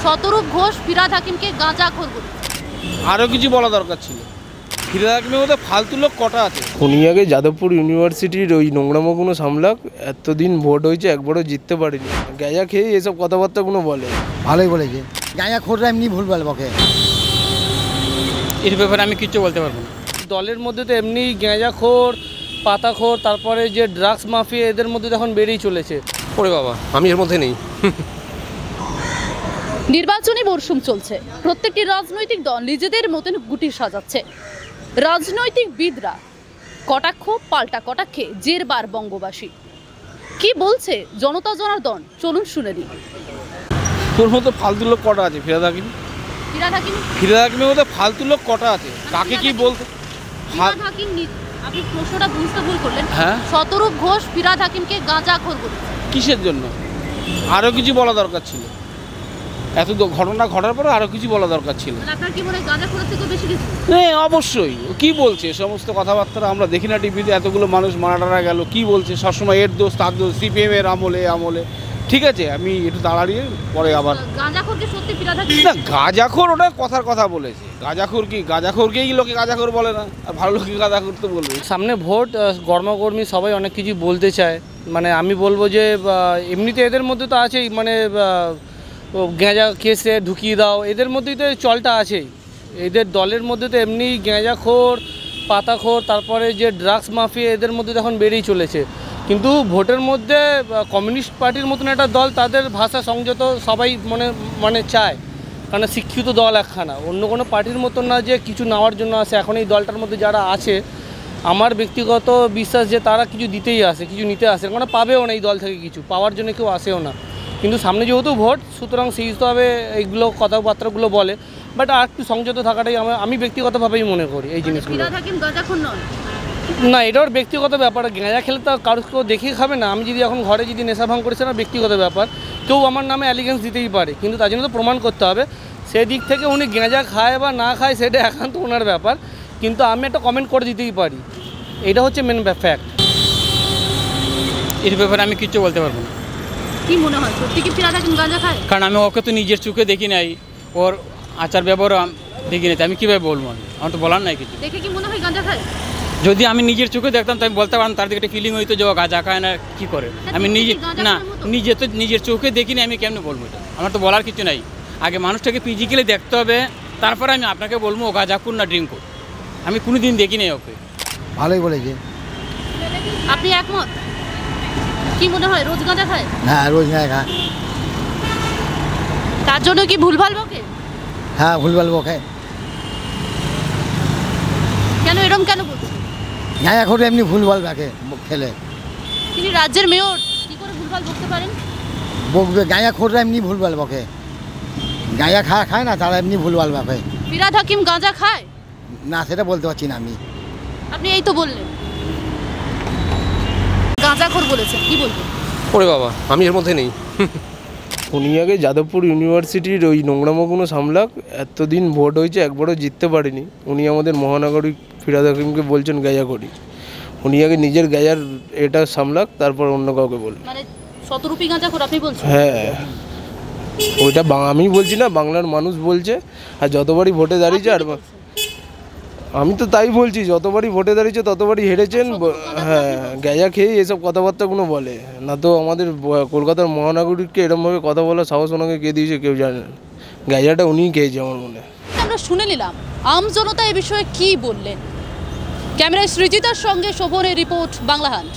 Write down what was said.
শতরূপ ঘোষ ফিরহাদ হাকিমকে গাঁজাখোর বলে। আরও কিছু বলা দরকার ছিল। ফিরহাদ হাকিমের মধ্যে ফালতু লোক কটা আছে? উনি আগে যাদবপুর ইউনিভার্সিটির ওই নোংরামোগুলো সামলাক, এতদিন ভোট হয়েছে একবারও জিততে পারেনি, গাঁজা খেয়ে এসব কথাবার্তাগুলো বলে। ভালোই বলেছে, গাঁজা খোররা এমনি ভুলভাল বকে। এর ব্যাপারে আমি কিচ্ছু বলতে পারবো না। দলের মধ্যে তো এমনি গাঁজাখোর, পাতাখোর, তারপরে যে ড্রাগস মাফিয়া, এদের মধ্যে এখন বেড়েই চলেছে। ওরে বাবা, আমি এর মধ্যে নেই। নির্বাচনী মরশুম চলছে, প্রত্যেকটি রাজনৈতিক দল নিজেদের মতন গুটি সাজাচ্ছে। রাজনৈতিকবিদরা কটাক্ষ পাল্টা কটাক্ষে জেরবার বঙ্গবাসী। কি বলছে জনতা জনার্দন, চলুন শুনে নিই। তোর মতো ফালতু লোক কটা আছে? ফিরহাদ হাকিম ফিরহাদ হাকিমের মধ্যে ফালতু লোক কটা আছে? কাকে কি বলতে? আপনি প্রশ্নটা বুঝতে ভুল করলেন। হ্যাঁ, শতরূপ ঘোষ ফিরহাদ হাকিমকে গাঁজাখোর বলে। কিসের জন্য? আরও কিছু বলা দরকার ছিল। এত ঘটনা ঘটার পরে আরও কিছু বলা দরকার ছিল। আপনার কি মনে হয় গাঁজাখোরের থেকেও বেশি কিছু? হ্যাঁ, অবশ্যই। কি বলছে সমস্ত কথাবার্তা আমরা দেখি না টিভিতে? এতগুলো মানুষ মারা গেল, কি বলছে সবসময় এর দোষ তার দোষ, সিপিএম এর আমলে। ঠিক আছে, আমি একটু দাঁড়িয়ে পরে আবার গাঁজাখোরকে সত্যি ফিরহাদ হাকিম না, গাঁজাখোর ওটা কথার কথা বলেছে। গাঁজাখোরকেই লোকে গাঁজাখোর বলে না, আর ভালো লোকে গাঁজাখোর তো বলবে। সামনে ভোট, গর্মাগর্মি সবাই অনেক কিছু বলতে চায়। মানে আমি বলবো যে এমনিতে এদের মধ্যে তো আছেই, মানে গাঁজা কেসে ঢুকিয়ে দাও, এদের মধ্যেই তো চলটা আছেই। এদের দলের মধ্যে তো এমনি গাঁজাখোর, পাতাখোর, তারপরে যে ড্রাগস মাফিয়া, এদের মধ্যে এখন বেড়েই চলেছে। কিন্তু ভোটের মধ্যে কমিউনিস্ট পার্টির মতন একটা দল, তাদের ভাষা সংযত সবাই মানে চায়, কারণ শিক্ষিত দল একখানা, অন্য কোনো পার্টির মতন না যে কিছু নেওয়ার জন্য আসে। এখন এই দলটার মধ্যে যারা আছে, আমার ব্যক্তিগত বিশ্বাস যে তারা কিছু দিতেই আসে, কিছু নিতে আসে, কারণ পাবেও না এই দল থেকে, কিছু পাওয়ার জন্য কেউ আসেও না। কিন্তু সামনে যেহেতু ভোট, সুতরাং সেই হিসাবে এইগুলো কথাবার্তাগুলো বলে, বাট আর একটু সংযত থাকাটাই আমি ব্যক্তিগতভাবেই মনে করি এই জিনিসগুলো। ফিরহাদ হাকিম গাঁজাখোর নন না, এটা ওর ব্যক্তিগত ব্যাপার। গাঁজা খেলে তো কারোর কেউ দেখেই খাবে না। আমি যদি এখন ঘরে যদি নেশা ভাঙ করি, সেটা ব্যক্তিগত ব্যাপার, কেউ আমার নামে অ্যালিগেন্স দিতেই পারে, কিন্তু তার জন্য তো প্রমাণ করতে হবে। সেদিক থেকে উনি গাঁজা খায় বা না খায় সেটা একান্ত ওনার ব্যাপার, কিন্তু আমি একটা কমেন্ট করে দিতেই পারি। এটা হচ্ছে মেন ফ্যাক্ট। এর ব্যাপারে আমি কিচ্ছু বলতে পারবো না। কি মনে হয় সত্যি কি ফিরহাদ হাকিম গাঁজা খায়? কারণ আমি ওকে তো নিজের চোখে দেখি নাই, ওর আচার ব্যবহার দেখি নাই, আমি কীভাবে বলবো? আমার তো বলার নাই কিছু। দেখে কি মনে হয় গাঁজা খায়? যদি আমি নিজের চোখে দেখতাম তো আমি বলতে পারতাম, তার দিকে একটা ফিলিং হইতো যে ও গাঁজা খায় না কী করে। আমি নিজের চোখে দেখিনি, আমি কেমনে বলবো এটা? আমার তো বলার কিছু নাই। আগে মানুষটাকে ফিজিক্যালি দেখতে হবে, তারপরে আমি আপনাকে বলবো ও গাঁজাখোর না ড্রিঙ্ক কর। আমি কোনো দিন দেখিনি ওকে। ভালোই বলেছে। আপনি একমত? কি মনে হয় রোজ গাঁজা খায়? হ্যাঁ, রোজ গাঁজা খায়। তার জন্য কি ভুলভাল বকে? হ্যাঁ, ভুলভাল বকে। কেন এরকম কেন বলছে? গাঁজা খোররা এমনি ভুলভাল বকে খেলে। তিনি রাজ্যের মেয়র, কি করে ভুলভাল বকতে পারেন? বকবে, গাঁজা খোররা এমনি ভুলভাল বকে। গাঁজা খায় না, তারা এমনি ভুলভাল বকে। ফিরহাদ হাকিম গাঁজা খায় না, সেটা বলতে পারছি না আমি। আপনি এই তো বললেন গাঁজাখোর বলেছেন, কি বলবেন? ওরে বাবা, আমি এর মধ্যে নেই। উনি আগে যাদবপুর ইউনিভার্সিটির ওই নোংরামোগুলো সামলাক, এতদিন ভোট হয়েছে একবারও জিততে পারেনি। উনি আমাদের মহানাগরিক ফিরহাদ হাকিমকে বলছেন গাঁজা করি। উনি আগে নিজের গাঁজার এটা সামলাক, তারপর অন্য কাউকে বলবেন। মানে শতরূপী গাঁজাখোর আপনি বলছেন? হ্যাঁ, ওইটা আমি বলছি না, বাংলার মানুষ বলছে। আর যতবারই ভোটে দাঁড়িয়েছে, আর আমি তো তাই বলছি, যতবারই ভোটে দাঁড়িয়েছে ততবারই হেরেছেন। হ্যাঁ, গাঁজা খেয়ে এসব কথাবার্তাগুলো বলে না। তো আমাদের কলকাতার মহানাগরিককে এরকমভাবে কথা বলার সাহস ওনাকে কে দিয়েছে কেউ জানে না। গাঁজাটা উনিই খেয়েছে আমার মনে হয়। আমরা শুনে নিলাম আম জনতা এ বিষয়ে কি বললেন। ক্যামেরায় সৃজিতার সঙ্গে শোভনের রিপোর্ট, বাংলা হান্ট।